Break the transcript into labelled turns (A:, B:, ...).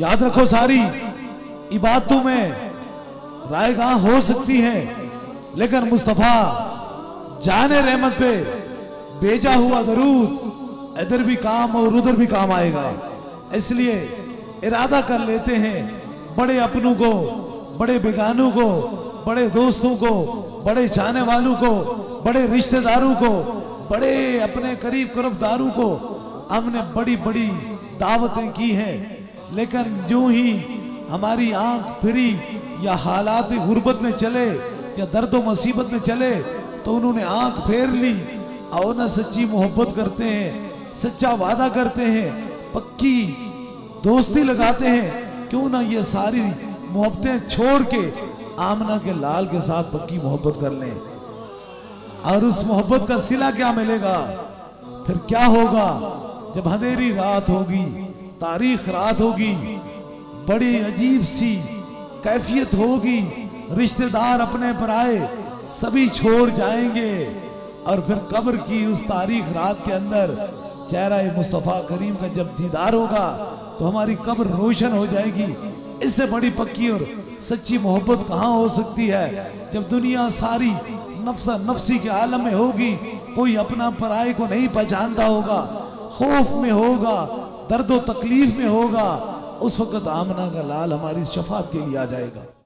A: याद रखो, सारी इबादतों में रायगाह हो सकती है, लेकिन मुस्तफा जाने रहमत पे भेजा हुआ दरूद इधर भी काम और उधर भी काम आएगा। इसलिए इरादा कर लेते हैं, बड़े अपनों को, बड़े बेगानों को, बड़े दोस्तों को, बड़े चाहने वालों को, बड़े रिश्तेदारों को, बड़े अपने करीब करीबदारों को हमने बड़ी बड़ी दावतें की हैं, लेकिन जो ही हमारी आंख फिरी या हालात गुर्बत में चले या दर्द मुसीबत में चले तो उन्होंने आंख फेर ली और न सच्ची मोहब्बत करते हैं, सच्चा वादा करते हैं, पक्की दोस्ती लगाते हैं। क्यों ना ये सारी मोहब्बतें छोड़ के आमना के लाल के साथ पक्की मोहब्बत कर लें। और उस मोहब्बत का सिला क्या मिलेगा, फिर क्या होगा जब अंधेरी रात होगी, तारीख रात होगी, बड़ी अजीब सी कैफियत होगी, रिश्तेदार अपने पराए सभी छोड़ जाएंगे और फिर कब्र की उस तारीख रात के अंदर चेहरा मुस्तफ़ा करीम का जब दीदार होगा तो हमारी कब्र रोशन हो जाएगी। इससे बड़ी पक्की और सच्ची मोहब्बत कहाँ हो सकती है जब दुनिया सारी नफ्सा नफ्सी के आलम में होगी, कोई अपना पराये को नहीं पहचानता होगा, खौफ में होगा, दर्द व तकलीफ में होगा। उस वक्त आमना का लाल हमारी शफात के लिए आ जाएगा।